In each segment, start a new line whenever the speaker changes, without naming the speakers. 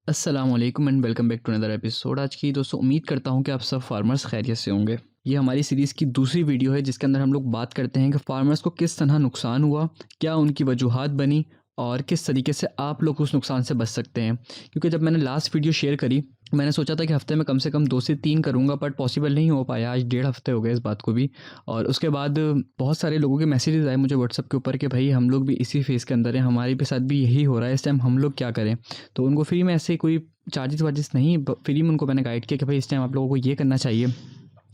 अस्सलामुअलैकुम and welcome back to another episode. आज की दोस्तों उम्मीद करता हूँ कि आप सब फार्मर्स खैरियत से होंगे। ये हमारी सीरीज़ की दूसरी वीडियो है जिसके अंदर हम लोग बात करते हैं कि फार्मर्स को किस तरह नुकसान हुआ, क्या उनकी वजूहात बनी और किस तरीके से आप लोग उस नुकसान से बच सकते हैं। क्योंकि जब मैंने लास्ट वीडियो शेयर करी, मैंने सोचा था कि हफ्ते में कम से कम 2 से 3 करूँगा, बट पॉसिबल नहीं हो पाया। आज 1.5 हफ्ते हो गए इस बात को भी। और उसके बाद बहुत सारे लोगों के मैसेजेस आए मुझे व्हाट्सएप के ऊपर कि भाई हम लोग भी इसी फेज़ के अंदर हैं, हमारे भी साथ भी यही हो रहा है, इस टाइम हम लोग क्या करें। तो उनको फ्री में ऐसे कोई चार्जेस वार्जेस नहीं, फ्री में उनको मैंने गाइड किया कि भाई इस टाइम आप लोगों को ये करना चाहिए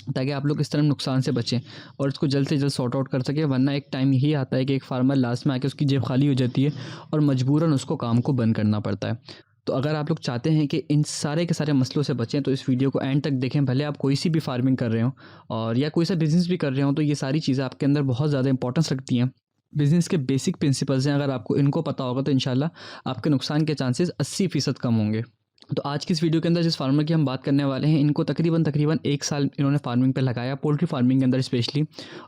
ताकि आप लोग इस तरह नुकसान से बचें और इसको जल्द से जल्द सॉर्ट आउट कर सकें। वरना एक टाइम यही आता है कि एक फार्मर लास्ट में आके उसकी जेब खाली हो जाती है और मजबूरन उसको काम को बंद करना पड़ता है। तो अगर आप लोग चाहते हैं कि इन सारे के सारे मसलों से बचें तो इस वीडियो को एंड तक देखें। भले आप कोई सी भी फार्मिंग कर रहे हो और या कोई सा बिज़नेस भी कर रहे हो, तो ये सारी चीज़ें आपके अंदर बहुत ज़्यादा इंपॉर्टेंस रखती हैं। बिज़नेस के बेसिक प्रिंसिपल्स हैं, अगर आपको इनको पता होगा तो इंशाल्लाह आपके नुकसान के चांसेस 80% कम होंगे। तो आज की इस वीडियो के अंदर जिस फार्मर की हम बात करने वाले हैं, इनको तकरीबन 1 साल इन्होंने फार्मिंग पे लगाया, पोल्ट्री फार्मिंग के अंदर स्पेशली।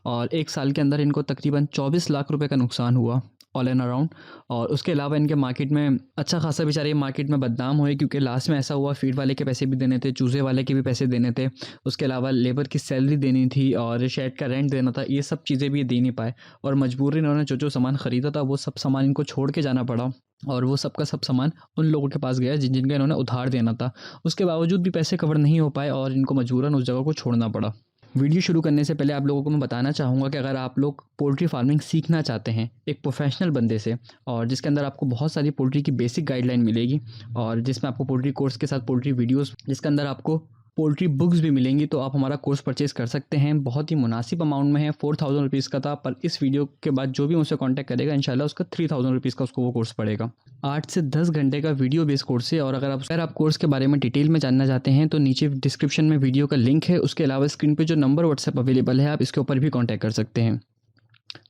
और 1 साल के अंदर इनको तकरीबन 24 लाख रुपए का नुकसान हुआ ऑल एंड अराउंड। और उसके अलावा इनके मार्केट में अच्छा खासा बेचारे मार्केट में बदनाम हुए, क्योंकि लास्ट में ऐसा हुआ फीड वाले के पैसे भी देने थे, चूज़े वाले के भी पैसे देने थे, उसके अलावा लेबर की सैलरी देनी थी और शेड का रेंट देना था। ये सब चीज़ें भी ये दे नहीं पाए और मजबूरन इन्होंने जो सामान ख़रीदा था वो सब सामान इनको छोड़ के जाना पड़ा। और वो सब का सब सामान उन लोगों के पास गया जिनका इन्होंने उधार देना था। उसके बावजूद भी पैसे कवर नहीं हो पाए और इनको मजबूरन उस जगह को छोड़ना पड़ा। वीडियो शुरू करने से पहले आप लोगों को मैं बताना चाहूँगा कि अगर आप लोग पोल्ट्री फार्मिंग सीखना चाहते हैं एक प्रोफेशनल बंदे से, और जिसके अंदर आपको बहुत सारी पोल्ट्री की बेसिक गाइडलाइन मिलेगी और जिसमें आपको पोल्ट्री कोर्स के साथ पोल्ट्री वीडियोस, जिसके अंदर आपको पोल्ट्री बुक्स भी मिलेंगी, तो आप हमारा कोर्स परचेज़ कर सकते हैं। बहुत ही मुनासिब अमाउंट में है, 4000 रुपीज़ का था, पर इस वीडियो के बाद जो भी मुझसे कांटेक्ट करेगा इंशाल्लाह उसका 3000 रुपीज़ का उसको वो कोर्स पड़ेगा। 8 से 10 घंटे का वीडियो बेस्ड कोर्स है। और अगर आप कोर्स के बारे में डिटेल में जानना चाहते हैं तो नीचे डिस्क्रिप्शन में वीडियो का लिंक है। उसके अलावा स्क्रीन पे जो नंबर व्हाट्सएप अवेलेबल है आप इसके ऊपर भी कॉन्टैक्ट कर सकते हैं।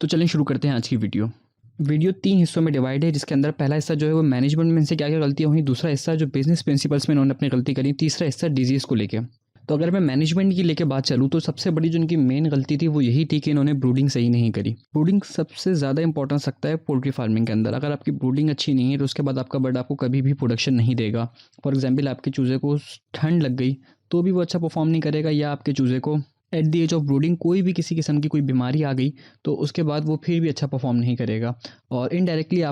तो चलिए शुरू करते हैं आज की वीडियो। वीडियो 3 हिस्सों में डिवाइड है, जिसके अंदर पहला हिस्सा जो है वो मैनेजमेंट में इनसे क्या क्या गलतियाँ हुई, दूसरा हिस्सा जो बिजनेस प्रिंसिपल्स में इन्होंने अपनी गलती करी, तीसरा हिस्सा डिजीज़ को लेके। तो अगर मैं मैनेजमेंट की लेके बात चलूँ तो सबसे बड़ी जो इनकी मेन गलती थी वो यही थी कि इन्होंने ब्रूडिंग सही नहीं करी। ब्रूडिंग सबसे ज़्यादा इंपॉर्टेंस रखता है पोल्ट्री फार्मिंग के अंदर। अगर आपकी ब्रूडिंग अच्छी नहीं है तो उसके बाद आपका बर्ड आपको कभी भी प्रोडक्शन नहीं देगा। फॉर एग्जाम्पल आपके चूज़े को ठंड लग गई तो भी वो अच्छा परफॉर्म नहीं करेगा, या आपके चूज़े को at the age of brooding कोई भी किसी किस्म की कोई बीमारी आ गई तो उसके बाद वो फिर भी अच्छा परफॉर्म नहीं करेगा। और इनडायरेक्टली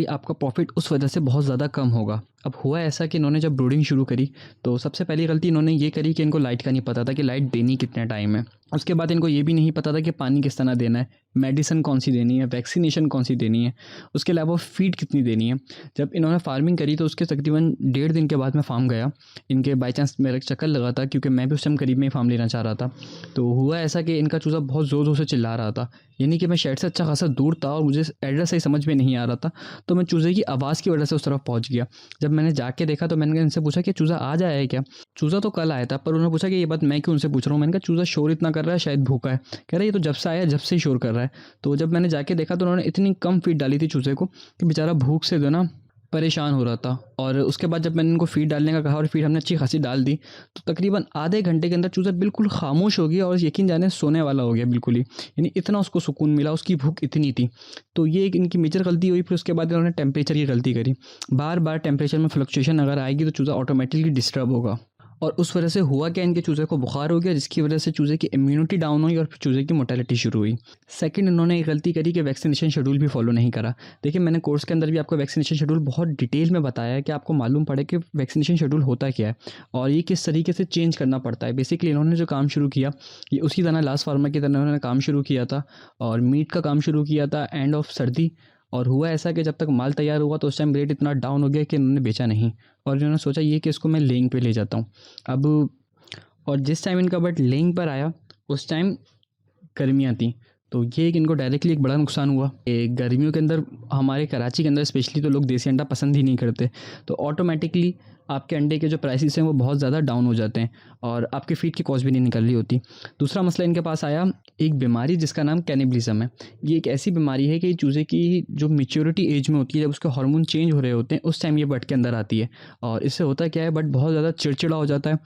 आपका प्रॉफिट उस वजह से बहुत ज़्यादा कम होगा। अब हुआ ऐसा कि इन्होंने जब ब्रूडिंग शुरू करी तो सबसे पहली गलती इन्होंने ये करी कि इनको लाइट का नहीं पता था कि लाइट देनी कितने टाइम है। उसके बाद इनको ये भी नहीं पता था कि पानी किस तरह देना है, मेडिसिन कौन सी देनी है, वैक्सीनेशन कौन सी देनी है, उसके अलावा फीड कितनी देनी है। जब इन्होंने फार्मिंग करी तो उसके तकरीबन 1.5 दिन के बाद मैं फार्म गया। इनके बाई चांस मेरा एक चक्कर लगा था, क्योंकि मैं भी उस टाइम करीब में ही फार्म लेना चाह रहा था। तो हुआ ऐसा कि इनका चूज़ा बहुत ज़ोर ज़ोर से चिल्ला रहा था, यानी कि मैं शेड से अच्छा खासा दूर था और मुझे एड्रेस सही समझ में नहीं आ रहा था। तो मैं चूज़े की आवाज़ की वजह से उस तरफ पहुंच गया। जब मैंने जाके देखा तो मैंने इनसे पूछा कि चूज़ा आज आया है क्या। चूज़ा तो कल आया था, पर उन्होंने पूछा कि ये बात मैं क्यों उनसे पूछ रहा हूँ। मैंने कहा चूज़ा शोर इतना कर रहा है शायद भूखा है। कह रहा है ये तो जब से आया जब से ही शोर कर रहा है। तो जब मैंने जाके देखा तो उन्होंने इतनी कम फीड डाली थी चूज़े को कि बेचारा भूख से जो ना परेशान हो रहा था। और उसके बाद जब मैंने इनको फीड डालने का कहा और फीड हमने अच्छी खासी डाल दी तो तकरीबन आधे घंटे के अंदर चूज़ा बिल्कुल खामोश हो गया और यकीन जाने सोने वाला हो गया बिल्कुल ही। यानी इतना उसको सुकून मिला, उसकी भूख इतनी थी। तो ये एक इनकी मेजर गलती हुई। फिर उसके बाद इन्होंने टेम्परेचर की गलती करी। बार बार टेम्परेचर में फ्लक्चुएशन अगर आएगी तो चूज़ा ऑटोमेटिकली डिस्टर्ब होगा। और उस वजह से हुआ क्या, इनके चूज़े को बुखार हो गया, जिसकी वजह से चूज़े की इम्यूनिटी डाउन हुई और फिर चूज़े की मोर्टेलिटी शुरू हुई। सेकंड, इन्होंने एक गलती करी कि वैक्सीनेशन शेड्यूल भी फॉलो नहीं करा। देखिए मैंने कोर्स के अंदर भी आपको वैक्सीनेशन शेड्यूल बहुत डिटेल में बताया है कि आपको मालूम पड़े कि वैक्सीनेशन शेड्यूल होता क्या है और ये किस तरीके से चेंज करना पड़ता है। बेसिकली इन्होंने जो काम शुरू किया ये उसी तरह लास्ट फार्मर की तरह इन्होंने काम शुरू किया था और मीट का काम शुरू किया था एंड ऑफ सर्दी। और हुआ ऐसा कि जब तक माल तैयार हुआ तो उस टाइम रेट इतना डाउन हो गया कि इन्होंने बेचा नहीं। और इन्होंने सोचा ये कि इसको मैं लेइंग पे ले जाता हूँ। अब और जिस टाइम इनका बट लेइंग पर आया उस टाइम गर्मियाँ थी। तो ये एक इनको डायरेक्टली एक बड़ा नुकसान हुआ। गर्मियों के अंदर हमारे कराची के अंदर स्पेशली तो लोग देसी अंडा पसंद ही नहीं करते। तो ऑटोमेटिकली आपके अंडे के जो प्राइसेस हैं वो बहुत ज़्यादा डाउन हो जाते हैं और आपकी फीड की कॉस्ट भी नहीं निकल रही होती। दूसरा मसला इनके पास आया एक बीमारी जिसका नाम कैनिबलिज्म है। ये एक ऐसी बीमारी है कि चूज़े की जो मैच्योरिटी एज में होती है, जब उसके हार्मोन चेंज हो रहे होते हैं उस टाइम ये बट के अंदर आती है। और इससे होता क्या है, बट बहुत ज़्यादा चिड़चिड़ा हो जाता है,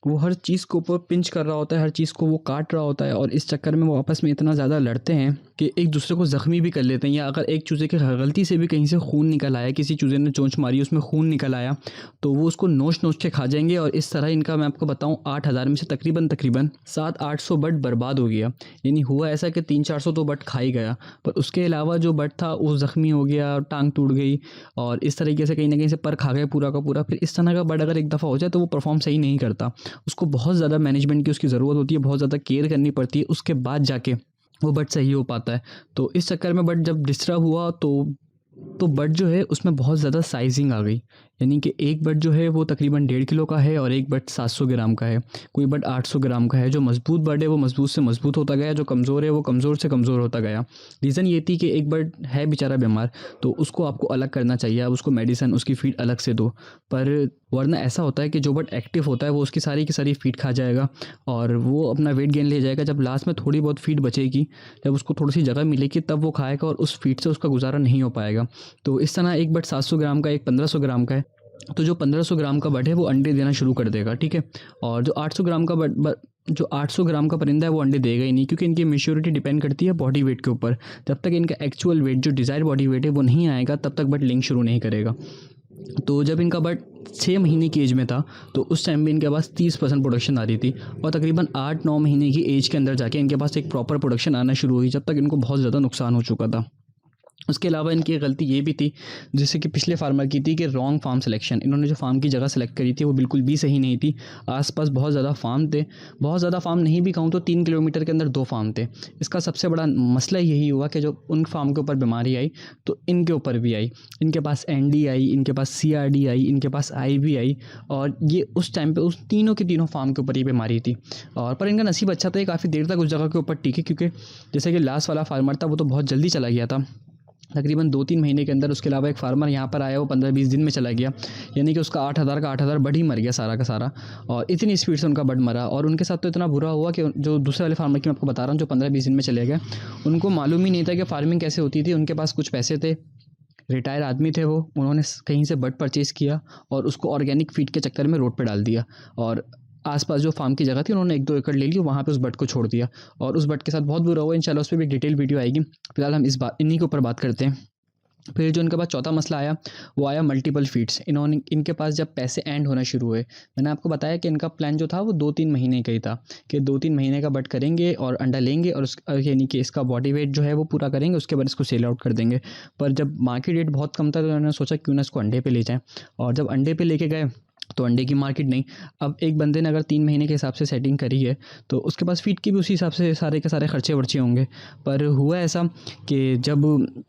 वो हर चीज़ को ऊपर पिंच कर रहा होता है, हर चीज़ को वो काट रहा होता है और इस चक्कर में वो आपस में इतना ज़्यादा लड़ते हैं कि एक दूसरे को ज़ख्मी भी कर लेते हैं। या अगर एक चूज़े के गलती से भी कहीं से खून निकल आया, किसी चूज़े ने चोंच मारी उसमें खून निकल आया, तो वो उसको नोच-नोच के खा जाएँगे। और इस तरह इनका मैं आपको बताऊँ 8,000 में से तकरीबन 700-800 बर्ड बर्बाद हो गया। यानी हुआ ऐसा कि 300-400 तो बर्ड खा ही गया, पर उसके अलावा जो बर्ड था वो ज़ख्मी हो गया, टाँग टूट गई और इस तरीके से कहीं न कहीं से पर खा गए पूरा का पूरा। फिर इस तरह का बर्ड अगर एक दफ़ा हो जाए तो वो परफ़ॉर्म सही नहीं करता। उसको बहुत ज़्यादा मैनेजमेंट की उसकी ज़रूरत होती है, बहुत ज़्यादा केयर करनी पड़ती है, उसके बाद जाके वो बर्ड सही हो पाता है। तो इस चक्कर में बर्ड जब डिस्टर्ब हुआ तो बर्ड जो है उसमें बहुत ज़्यादा साइज़िंग आ गई। यानी कि एक बर्ड जो है वो तकरीबन 1.5 किलो का है और एक बर्ड 700 ग्राम का है, कोई बर्ड 800 ग्राम का है। जो मज़बूत बर्ड है वो मज़बूत से मज़बूत होता गया, जो कमज़ोर है वो कमज़ोर से कमज़ोर होता गया। रीज़न ये थी कि एक बर्ड है बेचारा बीमार, तो उसको आपको अलग करना चाहिए, आप उसको मेडिसिन, उसकी फ़ीड अलग से दो। पर वरना ऐसा होता है कि जो बर्ड एक्टिव होता है वो उसकी सारी की सारी फ़ीड खा जाएगा और वो अपना वेट गेन ले जाएगा। जब लास्ट में थोड़ी बहुत फ़ीड बचेगी, जब उसको थोड़ी सी जगह मिलेगी तब वो खाएगा और उस फ़ीड से उसका गुज़ारा नहीं हो पाएगा। तो इस तरह एक बर्ड 700 ग्राम का, एक 1500 ग्राम का है, तो जो 1500 ग्राम का बर्ड है वो अंडे देना शुरू कर देगा, ठीक है। और जो 800 ग्राम का जो 800 ग्राम का परिंदा है वो अंडे देगा ही नहीं, क्योंकि इनकी मैच्योरिटी डिपेंड करती है बॉडी वेट के ऊपर। जब तक इनका एक्चुअल वेट, जो डिज़ायर बॉडी वेट है वो नहीं आएगा, तब तक बर्ड लिंग शुरू नहीं करेगा। तो जब इनका बर्ड 6 महीने की एज में था तो उस टाइम भी इनके पास 30% प्रोडक्शन आ रही थी और तकरीबन 8-9 महीने की एज के अंदर जाके इनके पास एक प्रॉपर प्रोडक्शन आना शुरू हुई, जब तक इनको बहुत ज़्यादा नुकसान हो चुका था। उसके अलावा इनकी एक गलती ये भी थी, जैसे कि पिछले फार्मर की थी, कि रॉन्ग फार्म सिलेक्शन। इन्होंने जो फार्म की जगह सेलेक्ट करी थी वो बिल्कुल भी सही नहीं थी। आसपास बहुत ज़्यादा फार्म थे, बहुत ज़्यादा फार्म नहीं भी कहूँ तो 3 किलोमीटर के अंदर 2 फार्म थे। इसका सबसे बड़ा मसला यही हुआ कि जो उन फार्म के ऊपर बीमारी आई तो इनके ऊपर भी आई। इनके पास एनडी आई, इनके पास सीआरडी आई, इनके पास आईवी आई और ये उस टाइम पे उस तीनों के तीनों फार्म के ऊपर ये बीमारी थी। और पर इनका नसीब अच्छा था, ये काफ़ी देर तक उस जगह के ऊपर टिके, क्योंकि जैसे कि लास्ट वाला फार्मर था वो तो बहुत जल्दी चला गया था, तकरीबन 2-3 महीने के अंदर। उसके अलावा एक फार्मर यहाँ पर आया, वो 15-20 दिन में चला गया, यानी कि उसका 8,000 का 8,000 बर्ड ही मर गया सारा का सारा। और इतनी स्पीड से उनका बर्ड मरा और उनके साथ तो इतना बुरा हुआ कि जो दूसरे वाले फार्मर की मैं आपको बता रहा हूँ, जो 15-20 दिन में चले गए, उनको मालूम ही नहीं था कि फार्मिंग कैसे होती थी। उनके पास कुछ पैसे थे, रिटायर आदमी थे वो, उन्होंने कहीं से बर्ड परचेज़ किया और उसको ऑर्गेनिक फीड के चक्कर में रोड पे डाल दिया और आसपास जो फार्म की जगह थी उन्होंने 1-2 एकड़ ले ली, वहाँ पे उस बर्ड को छोड़ दिया और उस बर्ड के साथ बहुत बुरा हुआ। इंशाल्लाह उस पे भी एक डिटेल वीडियो आएगी। फिलहाल हम इन्हीं के ऊपर बात करते हैं। फिर जो इनके पास चौथा मसला आया वो आया मल्टीपल फीड्स। इनके पास जब पैसे एंड होना शुरू हुए, मैंने आपको बताया कि इनका प्लान जो था वो 2-3 महीने का ही था, कि 2-3 महीने का बट करेंगे और अंडा लेंगे और यानी कि इसका बॉडी वेट जो है वो पूरा करेंगे, उसके बाद इसको सेल आउट कर देंगे। पर जब मार्केट रेट बहुत कम था तो उन्होंने सोचा क्यों ना इसको अंडे पे ले जाएं, और जब अंडे पे लेके गए तो अंडे की मार्केट नहीं। अब एक बंदे ने अगर 3 महीने के हिसाब से सेटिंग करी है तो उसके पास फीड की भी उसी हिसाब से सारे के सारे खर्चे वर्चे होंगे। पर हुआ ऐसा कि जब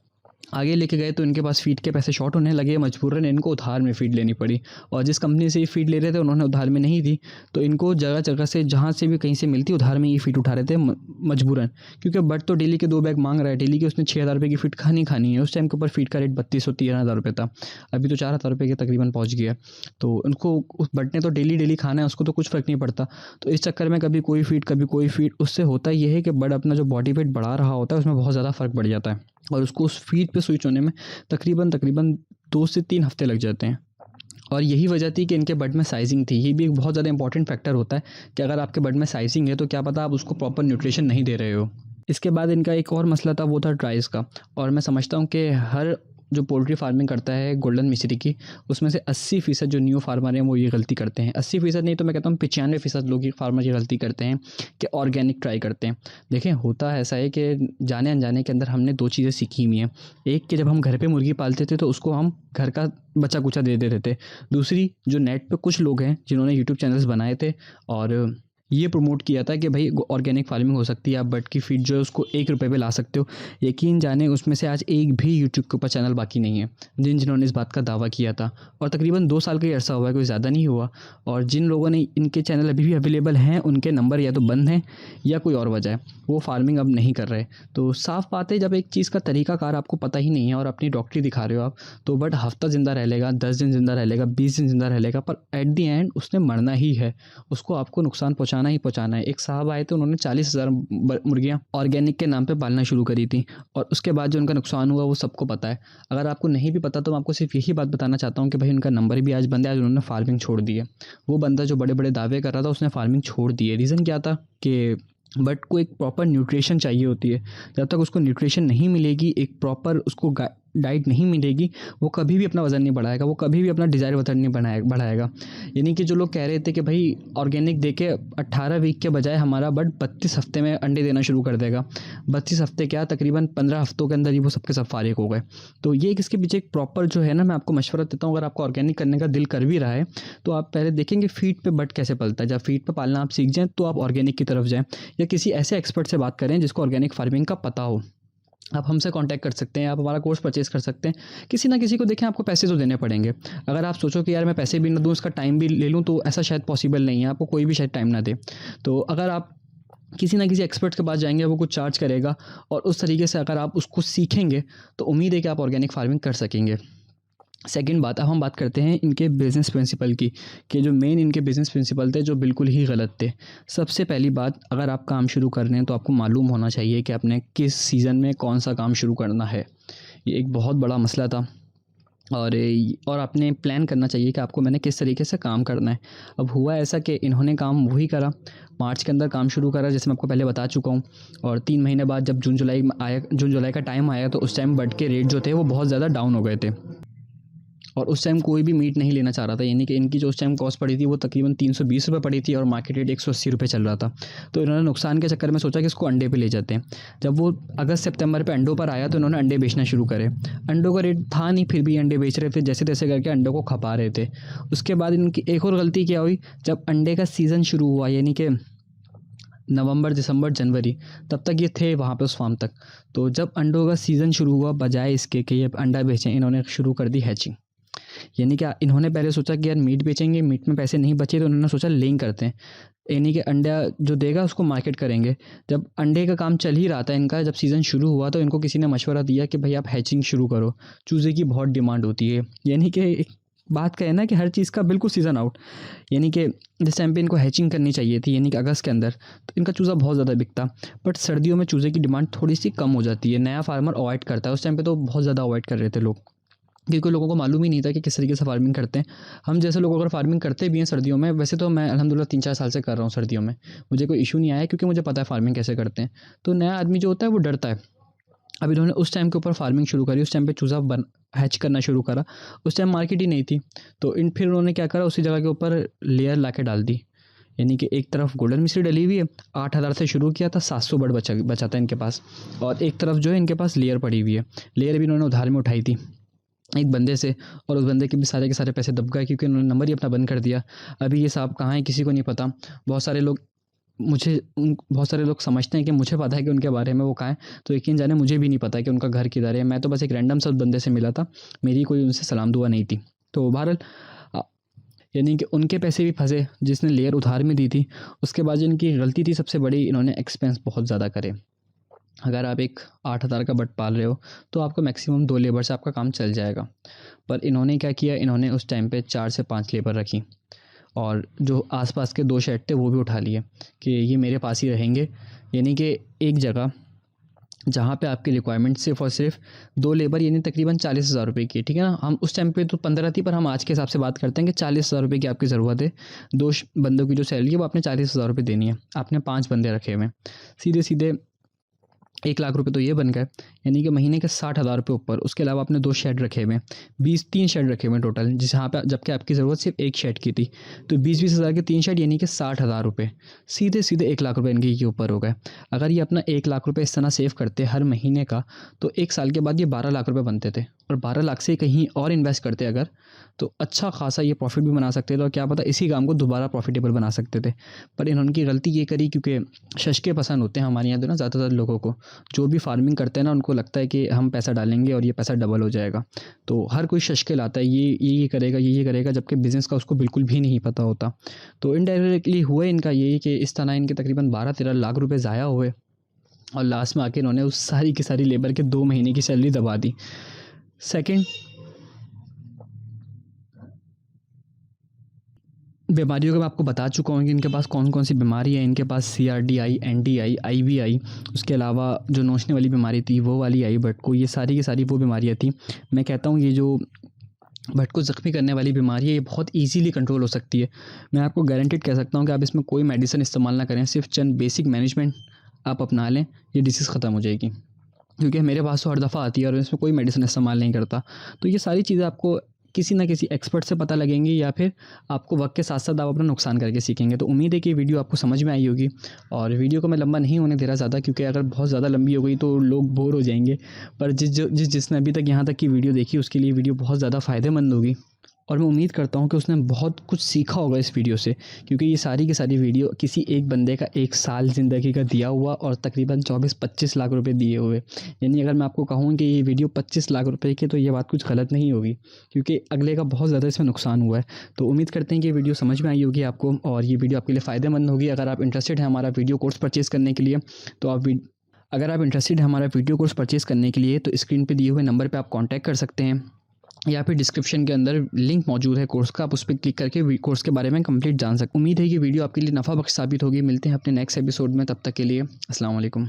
आगे लेके गए तो इनके पास फ़ीड के पैसे शॉर्ट होने लगे, मजबूरन इनको उधार में फ़ीड लेनी पड़ी और जिस कंपनी से ये फ़ीड ले रहे थे उन्होंने उधार में नहीं दी, तो इनको जगह जगह से जहाँ से भी कहीं से मिलती उधार में ये फ़ीड उठा रहे थे मजबूरन, क्योंकि बट तो डेली के 2 बैग मांग रहा है, डेली की उसने 6,000 रुपये की फ़ीड खानी है। उस टाइम के ऊपर फ़ीड का रेट 3200-13,000 रुपये था, अभी तो 4,000 रुपये के तकरीबन पहुँच गया। तो उनको उस बट ने तो डेली खाना है, उसको तो कुछ फ़र्क नहीं पड़ता। तो इस चक्कर में कभी कोई फ़ीड कभी कोई फ़ीड, उससे होता ये है कि बट अपना जो बॉडी वेट बढ़ा रहा होता है उसमें बहुत ज़्यादा फ़र्क पड़ जाता है और उसको उस फीड पे स्विच होने में तकरीबन 2 से 3 हफ्ते लग जाते हैं। और यही वजह थी कि इनके बर्ड में साइजिंग थी। ये भी एक बहुत ज़्यादा इंपॉर्टेंट फैक्टर होता है कि अगर आपके बर्ड में साइजिंग है तो क्या पता आप उसको प्रॉपर न्यूट्रिशन नहीं दे रहे हो। इसके बाद इनका एक और मसला था, वो था ड्राइस का। और मैं समझता हूँ कि हर जो पोल्ट्री फार्मिंग करता है गोल्डन मिश्री की, उसमें से 80% जो न्यू फार्मर हैं वो ये गलती करते हैं। 80% नहीं तो मैं कहता हूँ 95% लोग ये फार्मर ये गलती करते हैं कि ऑर्गेनिक ट्राई करते हैं। देखें, होता ऐसा है कि जाने अनजाने के अंदर हमने 2 चीज़ें सीखी हुई हैं। एक कि जब हम घर पे मुर्गी पालते थे तो उसको हम घर का बच्चा कुचा दे देते थे। दूसरी, जो नेट पे कुछ लोग हैं जिन्होंने यूट्यूब चैनल्स बनाए थे और ये प्रमोट किया था कि भाई ऑर्गेनिक फार्मिंग हो सकती है, आप बर्ड की फीड जो है उसको 1 रुपये पे ला सकते हो। यकीन जाने उसमें से आज एक भी यूट्यूब के ऊपर चैनल बाकी नहीं है जिन्होंने इस बात का दावा किया था, और तकरीबन 2 साल का ही अरसा हुआ है, कोई ज़्यादा नहीं हुआ। और जिन लोगों ने इनके चैनल अभी भी अवेलेबल हैं उनके नंबर या तो बंद हैं या कोई और वजह है, वो फार्मिंग अब नहीं कर रहे। तो साफ़ बात है, जब एक चीज़ का तरीकाकार आपको पता ही नहीं है और अपनी डॉक्टरी दिखा रहे हो आप, तो बट हफ्ता ज़िंदा रह लेगा, 10 दिन ज़िंदा रह लेगा, 20 दिन ज़िंदा रह लेगा, पर एट दी एंड उसने मरना ही है। उसको आपको नुकसान पहुँचाना पहुँचाना ही पहुँचाना है। एक साहब आए थे, उन्होंने 40,000 मुर्गियाँ ऑर्गेनिक के नाम पे पालना शुरू करी थी और उसके बाद जो उनका नुकसान हुआ वो सबको पता है। अगर आपको नहीं भी पता तो मैं आपको सिर्फ यही बात बताना चाहता हूँ कि भाई उनका नंबर भी आज बंद है, आज उन्होंने फार्मिंग छोड़ दी है। वो बंदा जो बड़े बड़े दावे कर रहा था उसने फार्मिंग छोड़ दी है। रीज़न क्या था कि बट को एक प्रॉपर न्यूट्रिशन चाहिए होती है। जब तक उसको न्यूट्रिशन नहीं मिलेगी, एक प्रॉपर उसको डाइट नहीं मिलेगी, वो कभी भी अपना वज़न नहीं बढ़ाएगा, वो कभी भी अपना डिज़ायर वज़न नहीं बढ़ाएगा। यानी कि जो लोग कह रहे थे कि भाई ऑर्गेनिक दे के 18 वीक के बजाय हमारा बट 32 हफ्ते में अंडे देना शुरू कर देगा। 32 हफ्ते क्या, तकरीबन 15 हफ्तों के अंदर ही वो सबके सब फारिग हो गए। तो ये इसके पीछे एक प्रॉपर जो है ना, मैं आपको मशवरा देता हूँ, अगर आपको ऑर्गेनिक करने का दिल कर भी रहा है तो आप पहले देखेंगे फीड पे बट कैसे पलता है। जब फीड पे पालना आप सीख जाएँ तो आप ऑर्गेनिक की तरफ जाएँ, या किसी ऐसे एक्सपर्ट से बात करें जिसको ऑर्गेनिक फार्मिंग का पता हो। आप हमसे कांटेक्ट कर सकते हैं, आप हमारा कोर्स परचेज़ कर सकते हैं। किसी ना किसी को देखें, आपको पैसे तो देने पड़ेंगे। अगर आप सोचो कि यार मैं पैसे भी ना दूँ, उसका टाइम भी ले लूँ, तो ऐसा शायद पॉसिबल नहीं है, आपको कोई भी शायद टाइम ना दे। तो अगर आप किसी ना किसी एक्सपर्ट के पास जाएँगे, वो कुछ चार्ज करेगा और उस तरीके से अगर आप उसको सीखेंगे तो उम्मीद है कि आप ऑर्गेनिक फार्मिंग कर सकेंगे। सेकंड बात, अब हम बात करते हैं इनके बिज़नेस प्रिंसिपल की, कि जो मेन इनके बिज़नेस प्रिंसिपल थे जो बिल्कुल ही गलत थे। सबसे पहली बात, अगर आप काम शुरू कर रहे हैं तो आपको मालूम होना चाहिए कि आपने किस सीज़न में कौन सा काम शुरू करना है। ये एक बहुत बड़ा मसला था और आपने प्लान करना चाहिए कि आपको मैंने किस तरीके से काम करना है। अब हुआ ऐसा कि इन्होंने काम वही करा, मार्च के अंदर काम शुरू करा जैसे मैं आपको पहले बता चुका हूँ, और 3 महीने बाद जब जून जुलाई का टाइम आया तो उस टाइम बट के रेट जो थे वो बहुत ज़्यादा डाउन हो गए थे और उस टाइम कोई भी मीट नहीं लेना चाह रहा था। यानी कि इनकी जो उस टाइम कॉस्ट पड़ी थी वो तकरीबन 320 रुपये पड़ी थी और मार्केट रेट 180 रुपये चल रहा था। तो इन्होंने नुकसान के चक्कर में सोचा कि इसको अंडे पे ले जाते हैं। जब वो अगस्त सितंबर पे अंडों पर आया तो इन्होंने अंडे बेचना शुरू करे। अंडों का रेट था नहीं, फिर भी अंडे बेच रहे थे, जैसे तैसे करके अंडों को खपा रहे थे। उसके बाद इनकी एक और गलती क्या हुई, जब अंडे का सीज़न शुरू हुआ, यानी कि नवंबर, दिसंबर, जनवरी, तब तक ये थे वहाँ पे उस फार्म तक। तो जब अंडों का सीज़न शुरू हुआ, बजाय इसके कि ये अंडा बेचें, इन्होंने शुरू कर दी हैचिंग। यानी कि इन्होंने पहले सोचा कि यार मीट बेचेंगे, मीट में पैसे नहीं बचे तो उन्होंने सोचा लेइंग करते हैं, यानी कि अंडा जो देगा उसको मार्केट करेंगे। जब अंडे का काम चल ही रहा था इनका, जब सीज़न शुरू हुआ तो इनको किसी ने मशवरा दिया कि भाई आप हैचिंग शुरू करो, चूज़े की बहुत डिमांड होती है। यानी कि एक बात का है ना कि हर चीज़ का बिल्कुल सीज़न आउट, यानी कि जिस टाइम पे इनको हैचिंग करनी चाहिए थी, यानी कि अगस्त के अंदर, तो इनका चूज़ा बहुत ज़्यादा बिकता। बट सर्दियों में चूज़े की डिमांड थोड़ी सी कम हो जाती है, नया फार्मर अवॉइड करता है। उस टाइम पे तो बहुत ज़्यादा अवॉइड कर रहे थे लोग, क्योंकि लोगों को मालूम ही नहीं था कि किस तरीके से फार्मिंग करते हैं। हम जैसे लोग अगर फार्मिंग करते भी हैं सर्दियों में, वैसे तो मैं अल्हम्दुलिल्लाह 3-4 साल से कर रहा हूँ सर्दियों में, मुझे कोई इशू नहीं आया क्योंकि मुझे पता है फार्मिंग कैसे करते हैं। तो नया आदमी जो होता है वो डरता है। अब इन्होंने उस टाइम के ऊपर फार्मिंग शुरू करी, उस टाइम पे चूज़ा बन हैच करना शुरू करा, उस टाइम मार्केट ही नहीं थी। तो फिर उन्होंने क्या करा, उसी जगह के ऊपर लेयर ला के डाल दी। यानी कि एक तरफ गोल्डन मिश्री डली हुई है, 8,000 से शुरू किया था, 700 बर्ड बचा था इनके पास, और एक तरफ जो है इनके पास लेयर पड़ी हुई है। लेयर भी इन्होंने उधार में उठाई थी एक बंदे से, और उस बंदे के भी सारे के सारे पैसे दब गए क्योंकि उन्होंने नंबर ही अपना बंद कर दिया। अभी ये साहब कहाँ हैं किसी को नहीं पता। बहुत सारे लोग समझते हैं कि मुझे पता है कि उनके बारे में वो कहाँ हैं, तो यकीन जाने मुझे भी नहीं पता कि उनका घर किधर है। मैं तो बस एक रैंडम सा बंदे से मिला था, मेरी कोई उनसे सलाम दुआ नहीं थी। तो बहरहाल अ, यानी कि उनके पैसे भी फंसे जिसने लेयर उधार में दी थी। उसके बाद जो इनकी गलती थी सबसे बड़ी, इन्होंने एक्सपेंस बहुत ज़्यादा करे। अगर आप एक 8,000 का बट पाल रहे हो तो आपको मैक्सिमम 2 लेबर से आपका काम चल जाएगा। पर इन्होंने क्या किया, इन्होंने उस टाइम पे 4 से 5 लेबर रखी और जो आसपास के 2 शेड थे वो भी उठा लिए कि ये मेरे पास ही रहेंगे। यानी कि एक जगह जहाँ पे आपकी रिक्वायरमेंट सिर्फ़ और सिर्फ 2 लेबर, यानी तकरीबन 40,000 रुपये की है, ठीक है ना। हम उस टाइम पे तो 15 थी, पर हम आज के हिसाब से बात करते हैं कि 40,000 रुपये की आपकी ज़रूरत है। 2 बंदों की जो सैलरी है वो आपने 40,000 रुपये देनी है। आपने 5 बंदे रखे हुए हैं, सीधे सीधे 1 लाख रुपए तो ये बन गए, यानी कि महीने के 60,000 रुपये ऊपर। उसके अलावा आपने 2 शेड रखे हुए हैं, 3 शेड रखे हुए हैं टोटल, जिस यहाँ पे जबकि आपकी ज़रूरत सिर्फ 1 शेड की थी। तो 20-20 हज़ार के 3 शेड, यानी कि 60,000 रुपये, सीधे सीधे 1 लाख रुपये इनके ये ऊपर हो गए। अगर ये अपना 1 लाख रुपये इस तरह सेव करते हर महीने का, तो 1 साल के बाद ये 12 लाख रुपये बनते थे, और 12 लाख से कहीं और इन्वेस्ट करते अगर, तो अच्छा खासा ये प्रॉफिट भी बना सकते थे, और क्या पता इसी काम को दोबारा प्रॉफिटेबल बना सकते थे। पर इन्होंने गलती ये करी, क्योंकि शशके पसंद होते हैं हमारे यहाँ तो ना ज़्यादातर लोगों को, जो भी फार्मिंग करते हैं ना उनको लगता है कि हम पैसा डालेंगे और ये पैसा डबल हो जाएगा। तो हर कोई शशके लाता है, ये करेगा, ये करेगा, जबकि बिज़नेस का उसको बिल्कुल भी नहीं पता होता। तो इनडायरेक्टली हुआ इनका यही कि इस तरह इनके तकरीबन 12-13 लाख रुपए ज़ाया हुए, और लास्ट में आके इन्होंने उस सारी की सारी लेबर के 2 महीने की सैलरी दबा दी। सेकंड बीमारियों का मैं आपको बता चुका हूँ कि इनके पास कौन कौन सी बीमारी है। इनके पास CRDI, NDI, IBI, उसके अलावा जो नोचने वाली बीमारी थी वो वाली आई बट को, ये सारी की सारी वो बीमारियाँ थी। मैं कहता हूँ ये जो बट को ज़ख्मी करने वाली बीमारी है ये बहुत इजीली कंट्रोल हो सकती है। मैं आपको गारंटेड कह सकता हूँ कि आप इसमें कोई मेडिसिन इस्तेमाल ना करें, सिर्फ चंद बेसिक मैनेजमेंट आप अपना लें, ये डिसीज़ ख़त्म हो जाएगी। क्योंकि मेरे पास तो हर दफ़ा आती है और इसमें कोई मेडिसिन इस्तेमाल नहीं करता। तो ये सारी चीज़ें आपको किसी ना किसी एक्सपर्ट से पता लगेंगी या फिर आपको वक्त के साथ साथ आप अपना नुकसान करके सीखेंगे। तो उम्मीद है कि वीडियो आपको समझ में आई होगी और वीडियो को मैं लंबा नहीं होने दे रहा ज़्यादा, क्योंकि अगर बहुत ज़्यादा लंबी हो गई तो लोग बोर हो जाएंगे। पर जिसने अभी तक यहाँ तक की वीडियो देखी उसके लिए वीडियो बहुत ज़्यादा फ़ायदेमंद होगी और मैं उम्मीद करता हूँ कि उसने बहुत कुछ सीखा होगा इस वीडियो से, क्योंकि ये सारी की सारी वीडियो किसी एक बंदे का 1 साल ज़िंदगी का दिया हुआ और तकरीबन 24-25 लाख रुपए दिए हुए। यानी अगर मैं आपको कहूँ कि ये वीडियो 25 लाख रुपए की, तो ये बात कुछ गलत नहीं होगी, क्योंकि अगले का बहुत ज़्यादा इसमें नुकसान हुआ है। तो उम्मीद करते हैं कि ये वीडियो समझ में आई होगी आपको और ये वीडियो आपके लिए फ़ायदेमंद होगी। अगर आप इंटरेस्टेड हैं हमारा वीडियो कोर्स परचेज़ करने के लिए तो अगर आप इंटरेस्टेड हैं हमारा वीडियो कोर्स परचेज़ करने के लिए तो स्क्रीन पे दिए हुए नंबर पे आप कांटेक्ट कर सकते हैं या फिर डिस्क्रिप्शन के अंदर लिंक मौजूद है कोर्स का, आप उस पर क्लिक करके कोर्स के बारे में कंप्लीट जान सकते। उम्मीद है कि वीडियो आपके लिए नफ़ा बख्श साबित होगी। मिलते हैं अपने नेक्स्ट एपिसोड में, तब तक के लिए अस्सलाम वालेकुम।